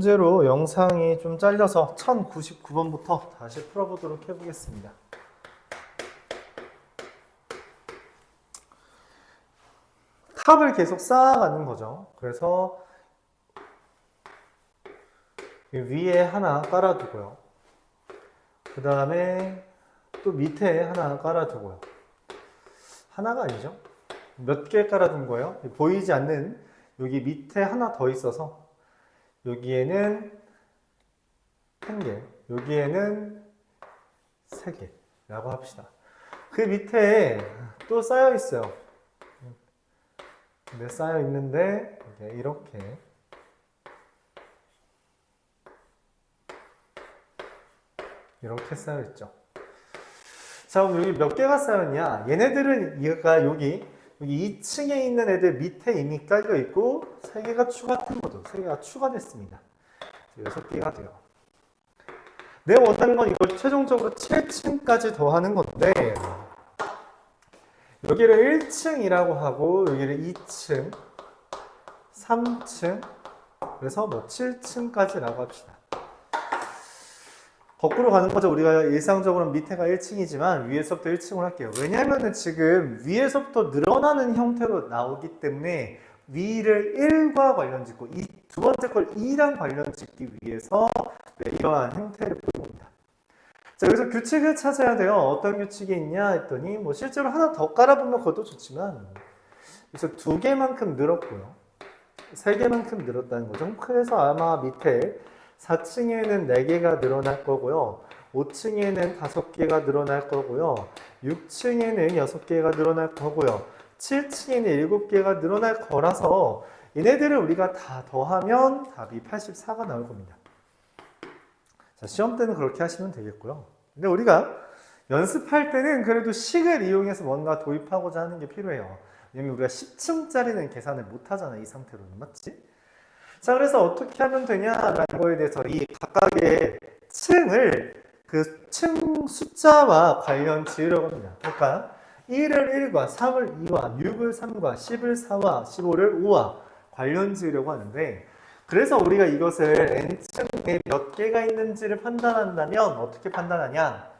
문제로 영상이 좀 잘려서 1099번부터 다시 풀어보도록 해보겠습니다. 탑을 계속 쌓아가는 거죠. 그래서 위에 하나 깔아두고요. 그 다음에 또 밑에 하나 깔아두고요. 하나가 아니죠. 몇 개 깔아둔 거예요? 보이지 않는 여기 밑에 하나 더 있어서 여기에는 1개, 여기에는 3개라고 합시다. 그 밑에 또 쌓여 있어요. 네, 쌓여 있는데 이렇게 쌓여 있죠. 자, 그럼 여기 몇 개가 쌓였냐? 얘네들은 여기 2층에 있는 애들 밑에 이미 깔려 있고 3개가 추가된 거죠. 3개가 추가됐습니다. 6개가 돼요. 내가 원하는 건 이걸 최종적으로 7층까지 더하는 건데 여기를 1층이라고 하고 여기를 2층, 3층, 그래서 7층까지라고 합시다. 거꾸로 가는 거죠. 우리가 일상적으로 밑에가 1층이지만 위에서부터 1층을 할게요. 왜냐하면 지금 위에서부터 늘어나는 형태로 나오기 때문에 위를 1과 관련 짓고 이 두 번째 걸 2랑 관련 짓기 위해서 이러한 형태를 보는 겁니다. 자, 여기서 규칙을 찾아야 돼요. 어떤 규칙이 있냐 했더니 실제로 하나 더 깔아보면 그것도 좋지만 그래서 2개만큼 늘었고요. 3개만큼 늘었다는 거죠. 그래서 아마 밑에 4층에는 4개가 늘어날 거고요. 5층에는 5개가 늘어날 거고요. 6층에는 6개가 늘어날 거고요. 7층에는 7개가 늘어날 거라서 얘네들을 우리가 다 더하면 답이 84가 나올 겁니다. 자, 시험 때는 그렇게 하시면 되겠고요. 근데 우리가 연습할 때는 그래도 식을 이용해서 뭔가 도입하고자 하는 게 필요해요. 왜냐면 우리가 10층짜리는 계산을 못 하잖아, 이 상태로는. 맞지? 자, 그래서 어떻게 하면 되냐라는 거에 대해서 이 각각의 층을 그 층 숫자와 관련 지으려고 합니다. 그러니까 1을 1과 3을 2와 6을 3과 10을 4와 15를 5와 관련 지으려고 하는데 그래서 우리가 이것을 n층에 몇 개가 있는지를 판단한다면 어떻게 판단하냐?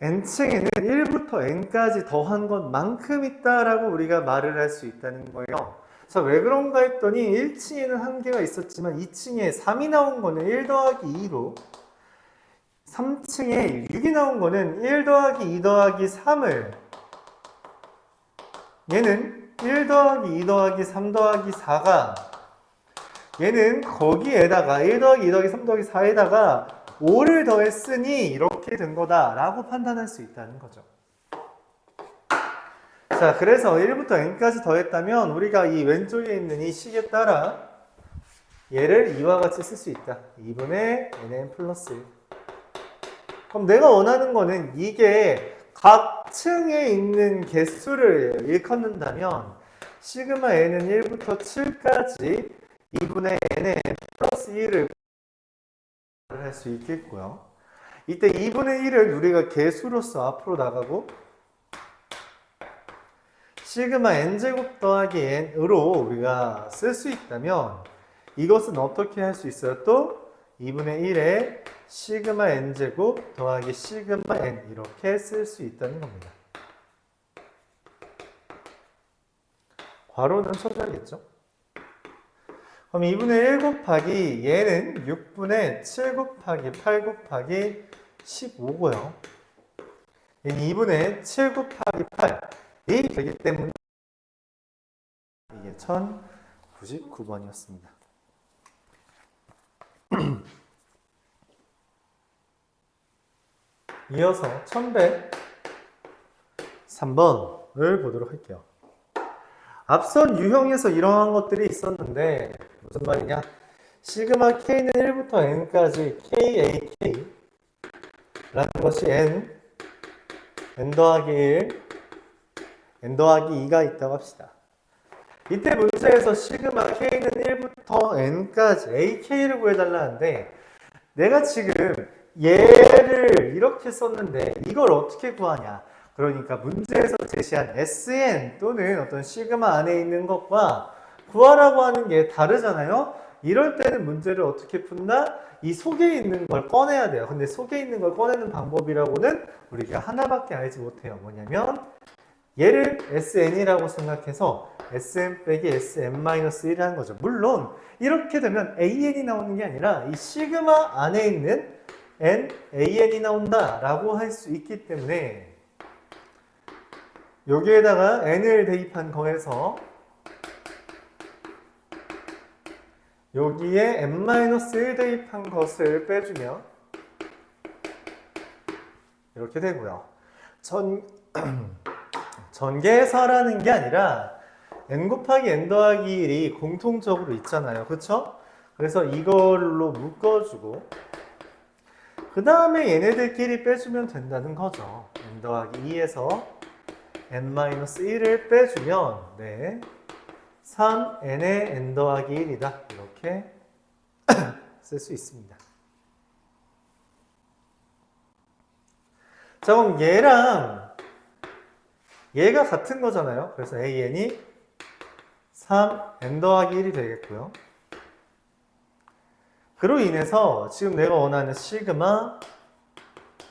n층에는 1부터 n까지 더한 것만큼 있다라고 우리가 말을 할 수 있다는 거예요. 그래서 왜 그런가 했더니 1층에는 1개가 있었지만 2층에 3이 나온 거는 1 더하기 2로 3층에 6이 나온 거는 1 더하기 2 더하기 3을 얘는 1 더하기 2 더하기 3 더하기 4가 얘는 거기에다가 1 더하기 2 더하기 3 더하기 4에다가 5를 더했으니 이렇게 된 거다라고 판단할 수 있다는 거죠. 자, 그래서 1부터 n까지 더했다면 우리가 이 왼쪽에 있는 이 식에 따라 얘를 이와 같이 쓸 수 있다. 2분의 nn 플러스 1. 그럼 내가 원하는 거는 이게 각 층에 있는 개수를 일컫는다면 시그마 n은 1부터 7까지 2분의 nn 플러스 1을 할 수 있겠고요. 이때 2분의 1을 우리가 개수로서 앞으로 나가고 시그마 n제곱 더하기 n으로 우리가 쓸 수 있다면 이것은 어떻게 할 수 있어요? 또 2분의 1에 시그마 n제곱 더하기 시그마 n 이렇게 쓸 수 있다는 겁니다. 괄호는 쳐줘야겠죠? 그럼 2분의 1 곱하기 얘는 6분의 7 곱하기 8 곱하기 15고요. 얘는 2분의 7 곱하기 8이 되기 때문에 이게 1099번이었습니다. 이어서 1103번을 보도록 할게요. 앞선 유형에서 이러한 것들이 있었는데 무슨 말이냐? 시그마 k는 1부터 n까지 kak 라는 것이 n 더하기 1, n 더하기 2가 있다고 합시다. 이때 문제에서 시그마 k는 1부터 n까지 ak를 구해달라는데 내가 지금 얘를 이렇게 썼는데 이걸 어떻게 구하냐? 그러니까 문제에서 제시한 SN 또는 어떤 시그마 안에 있는 것과 구하라고 하는 게 다르잖아요. 이럴 때는 문제를 어떻게 푼다? 이 속에 있는 걸 꺼내야 돼요. 근데 속에 있는 걸 꺼내는 방법이라고는 우리가 하나밖에 알지 못해요. 뭐냐면 얘를 SN이라고 생각해서 SM 빼기 SM-1 하는 거죠. 물론 이렇게 되면 AN이 나오는 게 아니라 이 시그마 안에 있는 NAN이 나온다라고 할 수 있기 때문에 여기에다가 N을 대입한 거에서 여기에 n-1 대입한 것을 빼주면 이렇게 되고요. 전개해서라는 게 아니라 n 곱하기 n 더하기 1이 공통적으로 있잖아요. 그쵸? 그래서 이걸로 묶어주고 그 다음에 얘네들끼리 빼주면 된다는 거죠. n 더하기 2에서 n-1을 빼주면 네, 3n의 n 더하기 1이다. 이렇게 쓸 수 있습니다. 자, 그럼 얘가 같은 거잖아요. 그래서 AN이 3n 더하기 1이 되겠고요. 그로 인해서 지금 내가 원하는 시그마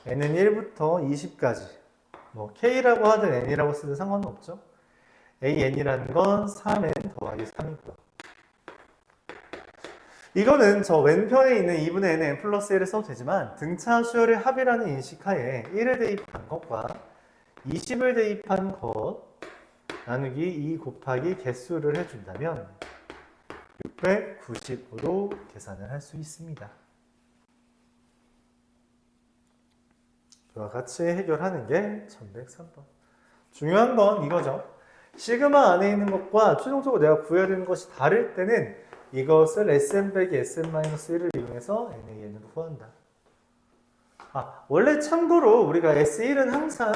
n은 1부터 20까지 뭐 K라고 하든 N이라고 쓰든 상관은 없죠. AN이라는 건 3n 더하기 3이고요. 이거는 저 왼편에 있는 2분의 n의 n 플러스 1을 써도 되지만 등차 수열의 합이라는 인식하에 1을 대입한 것과 20을 대입한 것 나누기 2 곱하기 개수를 해준다면 695로 계산을 할 수 있습니다. 그와 같이 해결하는 게 1103번. 중요한 건 이거죠. 시그마 안에 있는 것과 최종적으로 내가 구해야 되는 것이 다를 때는 이것을 SM 빼기 SM-1을 이용해서 NAN으로 구한다. 원래 참고로 우리가 S1은 항상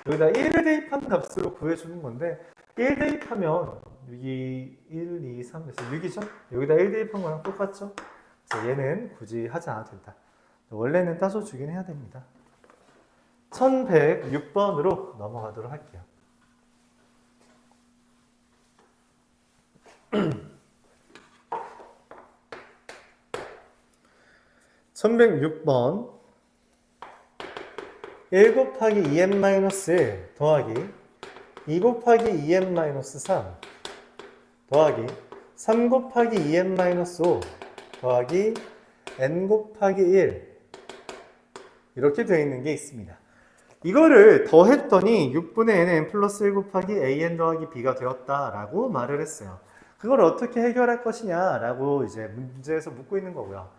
여기다 1을 대입한 값으로 구해주는 건데 1 대입하면 여기 1, 2, 3, 4, 6이죠? 여기다 1 대입한 거랑 똑같죠? 그래서 얘는 굳이 하지 않아도 된다. 원래는 따져주긴 해야 됩니다. 1106번으로 넘어가도록 할게요. 1106번 1 곱하기 2n-1 더하기 2 곱하기 2n-3 더하기 3 곱하기 2n-5 더하기 n 곱하기 1 이렇게 되어 있는 게 있습니다. 이거를 더했더니 6분의 nn 플러스 1 곱하기 an 더하기 b가 되었다라고 말을 했어요. 그걸 어떻게 해결할 것이냐라고 이제 문제에서 묻고 있는 거고요.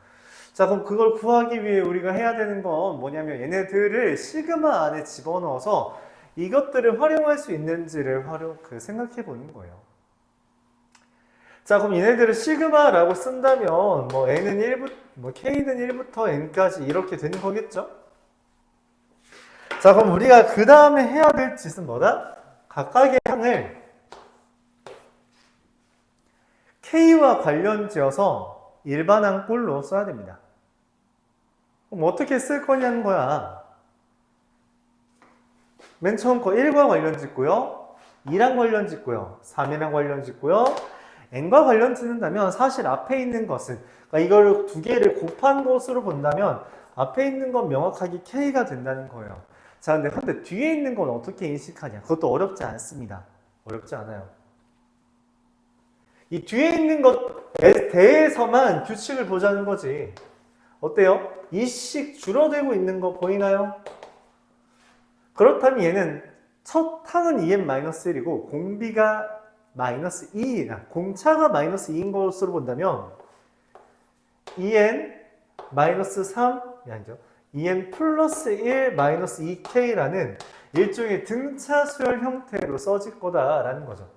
자, 그럼 그걸 구하기 위해 우리가 해야 되는 건 뭐냐면 얘네들을 시그마 안에 집어넣어서 이것들을 활용할 수 있는지를 생각해 보는 거예요. 자, 그럼 얘네들을 시그마라고 쓴다면 뭐 n은 1부터 k는 1부터 n까지 이렇게 되는 거겠죠? 자, 그럼 우리가 그 다음에 해야 될 짓은 뭐다? 각각의 항을 k와 관련 지어서 일반항 꼴로 써야 됩니다. 그럼 어떻게 쓸 거냐는 거야. 맨 처음 거 1과 관련 짓고요. 2랑 관련 짓고요. 3이랑 관련 짓고요. n과 관련 짓는다면 사실 앞에 있는 것은 그러니까 이걸 두 개를 곱한 것으로 본다면 앞에 있는 건 명확하게 k가 된다는 거예요. 자, 근데 뒤에 있는 건 어떻게 인식하냐? 그것도 어렵지 않습니다. 어렵지 않아요. 이 뒤에 있는 것에 대해서만 규칙을 보자는 거지. 어때요? 이씩 줄어들고 있는 거 보이나요? 그렇다면 얘는 첫 항은 2n-1이고 공비가 마이너스 2, 공차가 마이너스 2인 것으로 본다면 2n 마이너스 3이 아니죠. 2n 플러스 1 마이너스 2k라는 일종의 등차 수열 형태로 써질 거다라는 거죠.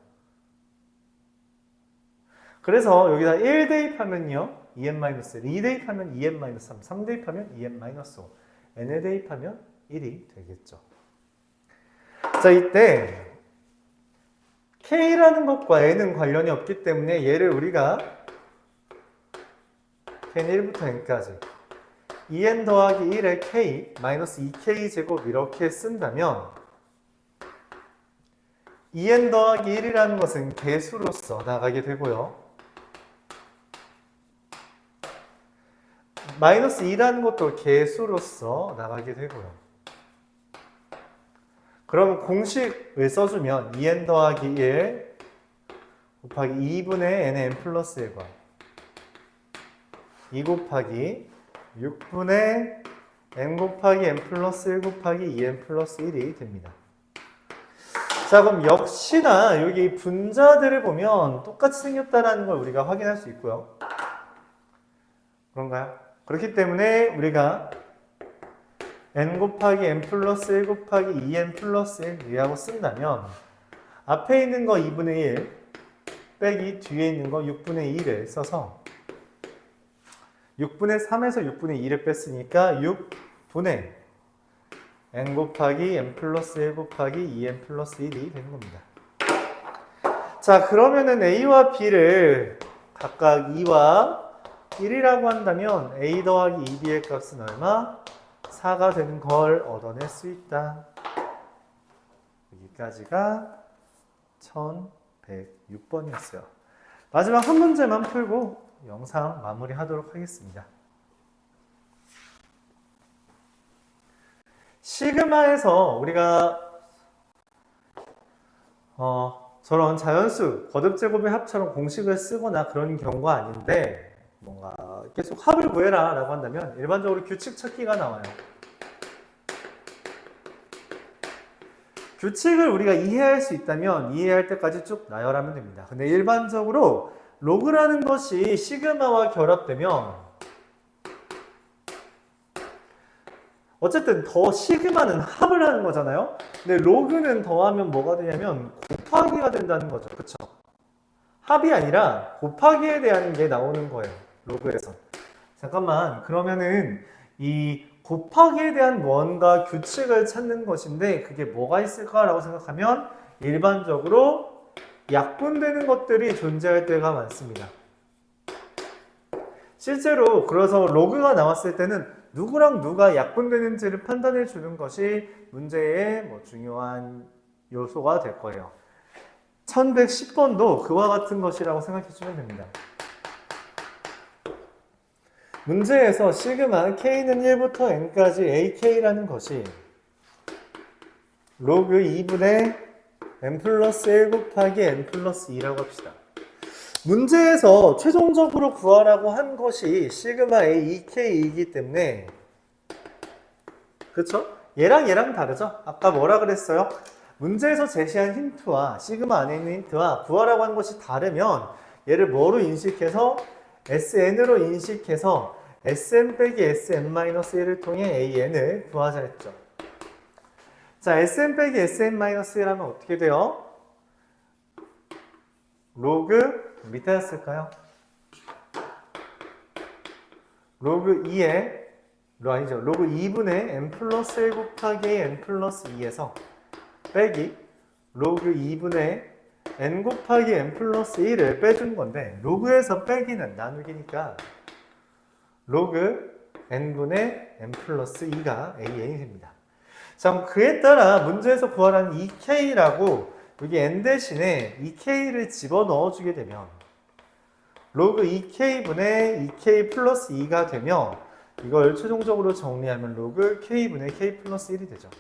그래서 여기다 1 대입하면요 2n-1, 2 대입하면 2n-3, 3 대입하면 2n-5, n에 대입하면 1이 되겠죠. 자, 이때 k라는 것과 n은 관련이 없기 때문에 얘를 우리가 k는 1부터 n까지 2n 더하기 1의 k 마이너스 2k 제곱 이렇게 쓴다면 2n 더하기 1이라는 것은 개수로서 나가게 되고요. 마이너스 2라는 것도 개수로서 나가게 되고요. 그럼 공식을 써주면 2n 더하기 1 곱하기 2분의 nn 플러스 1과 2 곱하기 6분의 n 곱하기 n 플러스 1 곱하기 2n 플러스 1이 됩니다. 자, 그럼 역시나 여기 분자들을 보면 똑같이 생겼다는 걸 우리가 확인할 수 있고요. 그런가요? 그렇기 때문에 우리가 n 곱하기 n 플러스 1 곱하기 2n 플러스 1이라고 쓴다면 앞에 있는 거 2분의 1 빼기 뒤에 있는 거 6분의 2를 써서 6분의 3에서 6분의 2를 뺐으니까 6분의 n 곱하기 n 플러스 1 곱하기 2n 플러스 1이 되는 겁니다. 자, 그러면은 a와 b를 각각 2와 1이라고 한다면 a 더하기 2b의 값은 얼마? 4가 되는 걸 얻어낼 수 있다. 여기까지가 1106번이었어요. 마지막 한 문제만 풀고 영상 마무리하도록 하겠습니다. 시그마에서 우리가 저런 자연수, 거듭제곱의 합처럼 공식을 쓰거나 그런 경우가 아닌데 뭔가 계속 합을 구해라 라고 한다면 일반적으로 규칙 찾기가 나와요. 규칙을 우리가 이해할 수 있다면 이해할 때까지 쭉 나열하면 됩니다. 근데 일반적으로 로그라는 것이 시그마와 결합되면 어쨌든 더 시그마는 합을 하는 거잖아요. 근데 로그는 더하면 뭐가 되냐면 곱하기가 된다는 거죠. 그쵸? 합이 아니라 곱하기에 대한 게 나오는 거예요. 로그에서. 잠깐만, 그러면은 이 곱하기에 대한 뭔가 규칙을 찾는 것인데 그게 뭐가 있을까라고 생각하면 일반적으로 약분되는 것들이 존재할 때가 많습니다. 실제로 그래서 로그가 나왔을 때는 누구랑 누가 약분되는지를 판단해 주는 것이 문제의 중요한 요소가 될 거예요. 1110번도 그와 같은 것이라고 생각해 주면 됩니다. 문제에서 시그마 k는 1부터 n까지 ak라는 것이 로그 2분의 n 플러스 1 곱하기 n 플러스 2라고 합시다. 문제에서 최종적으로 구하라고 한 것이 시그마 a 2k이기 때문에 그쵸? 얘랑 다르죠? 아까 뭐라 그랬어요? 문제에서 제시한 힌트와 시그마 안에 있는 힌트와 구하라고 한 것이 다르면 얘를 뭐로 인식해서 SN으로 인식해서 SN 빼기 SN-1을 통해 AN을 구하자 했죠. 자, SN 빼기 SN-1 하면 어떻게 돼요? 로그 밑에다 쓸까요? 로그 2에 아니죠. 로그 2분의 n 플러스 1 곱하기 n 플러스 2에서 빼기 로그 2분의 n 곱하기 n 플러스 1을 빼준 건데 로그에서 빼기는 나누기니까 로그 n분의 n 플러스 2가 AN이 됩니다. 자, 그럼 그에 따라 문제에서 구하라는 2K라고 여기 n 대신에 2K를 집어넣어 주게 되면 로그 2K분의 2K 플러스 2가 되면 이걸 최종적으로 정리하면 로그 K분의 K 플러스 1이 되죠.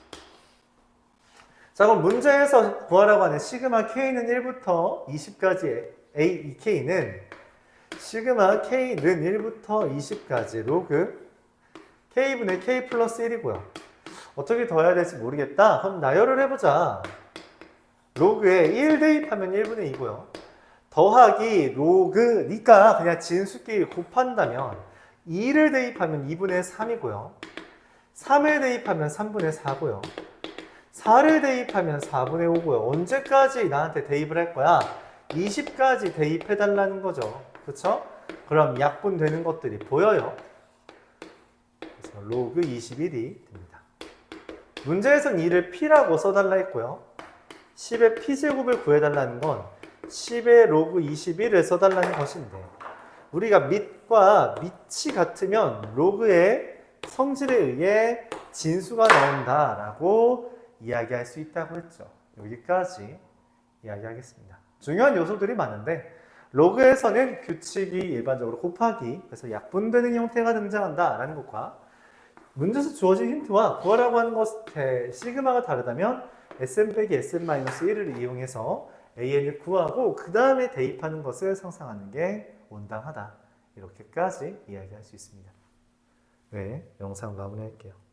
자, 그럼 문제에서 구하라고 하는 시그마 K는 1부터 20까지 A, 2K는 시그마 K는 1부터 20까지 로그 K분의 K 플러스 1이고요. 어떻게 더해야 될지 모르겠다. 그럼 나열을 해보자. 로그에 1 대입하면 1분의 2고요. 더하기 로그니까 그냥 진수끼리 곱한다면 2를 대입하면 2분의 3이고요. 3을 대입하면 3분의 4고요. 4를 대입하면 4분의 5고요. 언제까지 나한테 대입을 할 거야? 20까지 대입해달라는 거죠. 그쵸? 그럼 약분되는 것들이 보여요. 그래서 로그 21이 됩니다. 문제에선 2를 P라고 써달라 했고요. 10의 P제곱을 구해달라는 건 10의 로그 21을 써달라는 것인데 우리가 밑과 밑이 같으면 로그의 성질에 의해 진수가 나온다라고 이야기할 수 있다고 했죠. 여기까지 이야기하겠습니다. 중요한 요소들이 많은데 로그에서는 규칙이 일반적으로 곱하기, 그래서 약분되는 형태가 등장한다라는 것과 문제에서 주어진 힌트와 구하라고 하는 것의 시그마가 다르다면 Sn 빼기 Sn-1을 이용해서 AN을 구하고 그 다음에 대입하는 것을 상상하는 게 온당하다. 이렇게까지 이야기할 수 있습니다. 네, 영상 마무리할게요.